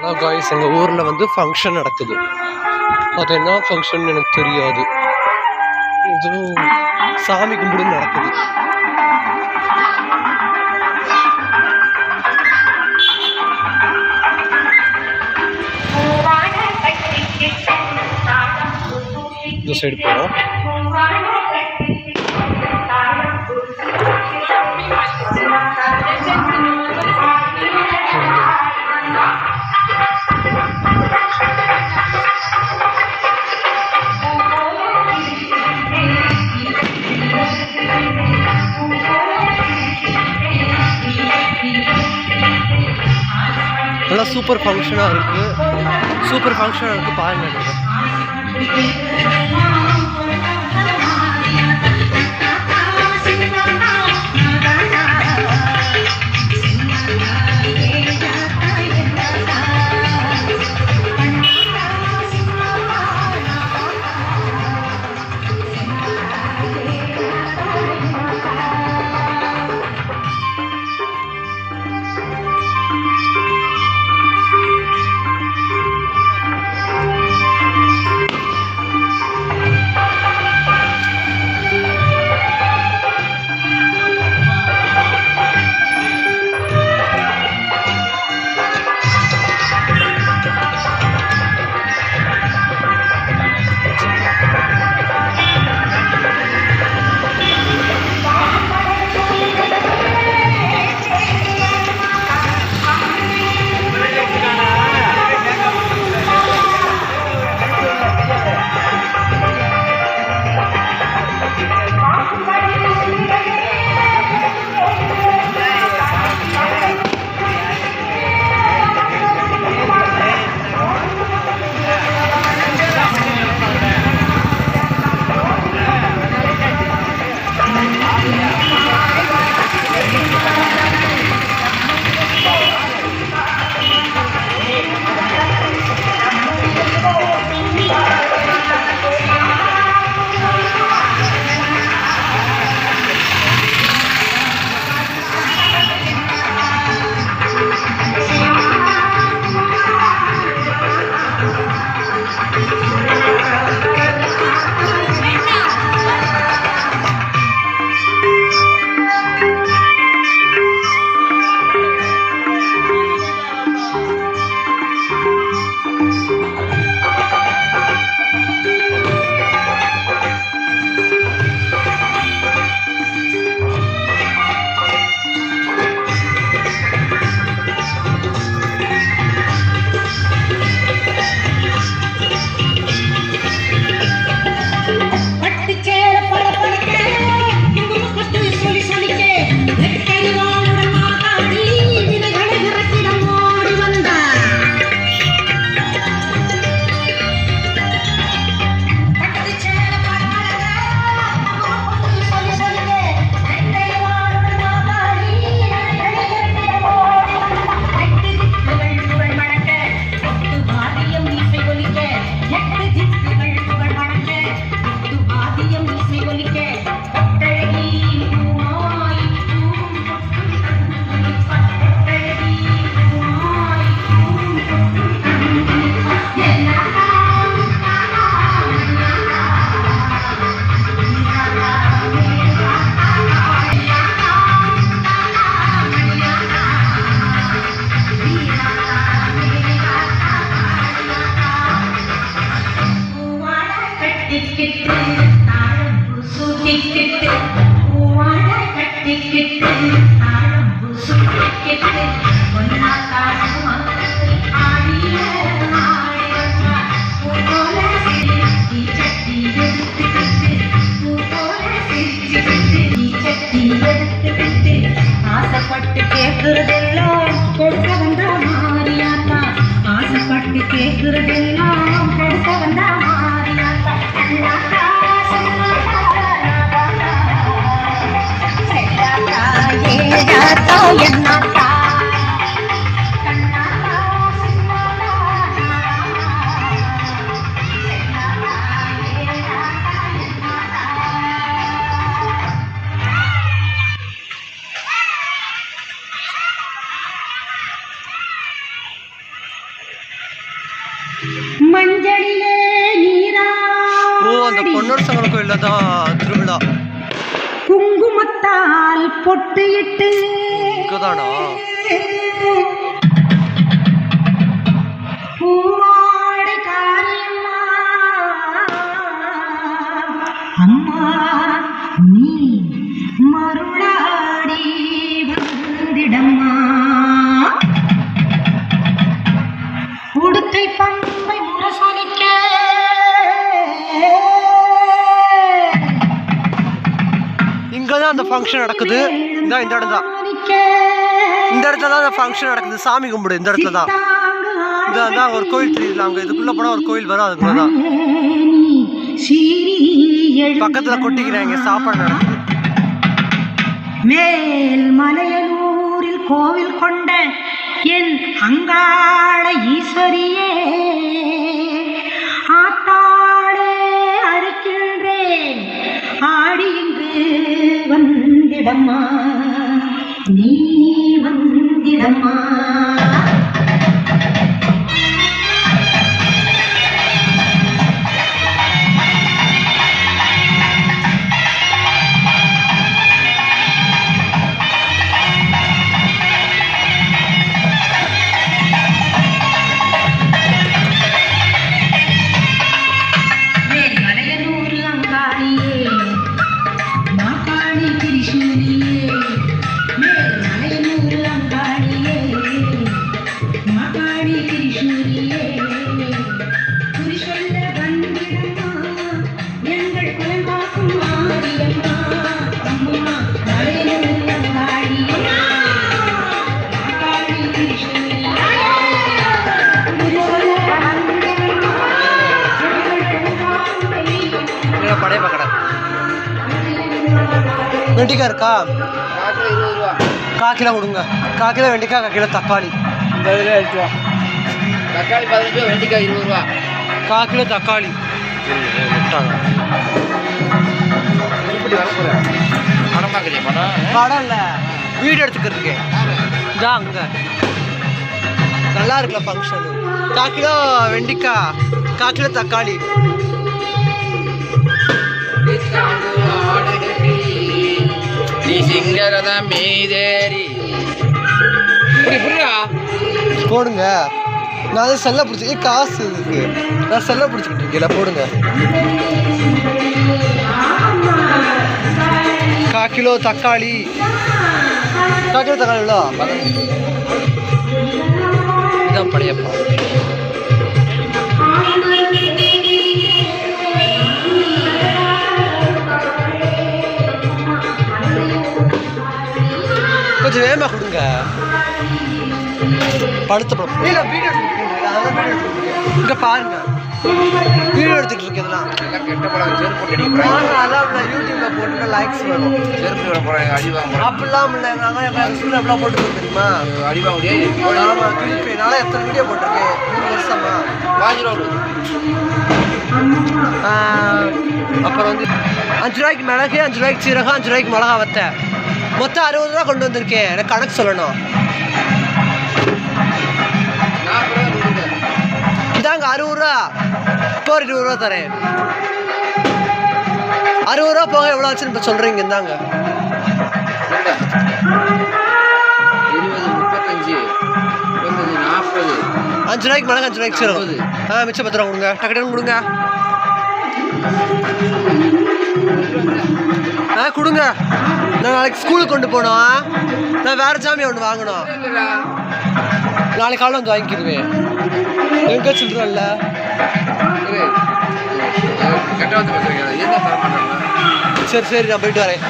அதான் காய்ஸ் எங்கள் ஊரில் வந்து ஃபங்க்ஷன் நடக்குது. அது என்ன ஃபங்க்ஷன் எனக்கு தெரியாது. எதுவும் சாமி கும்பிடு நடக்குது. இந்த சைடு போகிறோம். நல்லா சூப்பர் ஃபங்க்ஷனாக இருக்குது பாருங்க. மஞ்சளிலே நீரா. ஓ, அந்த பொன்னூர் சங்கரன் கோயில்ல தான் திருவிழா. குங்குமத்தால் பொட்டு இட்டு இங்கதானா? பூவாடை காரியம்மா அம்மா நீ மருளாடி வந்திடம்மா. உடுக்கை பம்பை முரசொலிக்க இங்கதான் அந்த ஃபங்க்ஷன் நடக்குது. இந்த இடம் தான், இந்த இடத்துல தான் அந்த ஃபங்க்ஷன் நடக்குது. சாமி கும்பிடு இந்த இடத்துல தான். இதான் ஒரு கோயில் தெரியல, அங்க இதுக்குள்ள போனா ஒரு கோயில் வரும், அதுக்குள்ளதான் பக்கத்துல கொட்டிக்கிறாங்க சாப்பாடு நடக்குது. மேல் மலையனூரில் கோவில் கொண்ட என் அங்காள ஈஸ்வரியே ஆத்தாளே அறுக்கின்றேன் ஆடி இங்கு வந்திடம்மா நீ வந்திடம்மா. வெண்டிக்காய் இருக்கா? காக்கில கொடுங்க. காக்கில வெண்டிக்காய், காக்கில தக்காளி. தக்காளி 15 ரூபா, வெண்டிக்காய் 20 ரூபா. காக்கில தக்காளி. படம் இல்லை, வீடியோ எடுத்துக்கிறதுக்கு. இதான் அங்கே நல்லா இருக்குல்ல ஃபங்க்ஷனு. காக்கிலோ வெண்டிக்காய், காக்கில தக்காளி. போடுங்க. நான் அதை செல்ல பிடிச்சி காசு இருக்கு, நான் செல்ல பிடிச்சிக்கிட்டு இருக்கேன். போடுங்க. 1 கிலோ தக்காளி. 1 கிலோ தக்காளி எவ்வளோ? இதான் படையப்பா. கொஞ்சம் வேகமாக கொடுங்க. படுத்த படம் இல்லை, வீடியோ இங்கே பாருங்க, வீடியோ எடுத்துட்டு இருக்கேன். யூடியூப்ல போட்டு லைக்ஸ் வரும். அப்படிலாம் இல்லை, அப்படிலாம் போட்டு தெரியுமா? ஆமாம், கிளிப்பேனால எத்தனை வீடியோ போட்டிருக்கேன் 3 வருஷமா. அப்புறம் வந்து 5 ரூபாய்க்கு மிளகு, 5 ரூபாய்க்கு சீரகம், 5 ரூபாய்க்கு மிளகா வத்த, மொத்தம் 60 ரூபா கொண்டு வந்திருக்கேன். எனக்கு கணக்கு சொல்லணும். இதாங்க 60 ரூபா. இப்போ 20 ரூபா தரேன். 60 ரூபா போக எவ்வளோ ஆச்சுன்னு இப்போ சொல்கிறீங்க. இந்தாங்க 5 ரூபாய்க்கு மிளகு, 5 ரூபாய்க்கு சீரகம். மிச்சம் 10 ரூபா கொடுங்க. டக்குன்னு கொடுங்க. கொடுங்க. நான் நாளைக்கு ஸ்கூலுக்கு கொண்டு போனோம். நான் வேறு ஜாமியை ஒன்று வாங்கணும். நாளைக்கு காலையில் வந்து வாங்கிக்கிடுவேன். எங்கே சில்லற இல்லை. சரி நான் போயிட்டு வரேன்.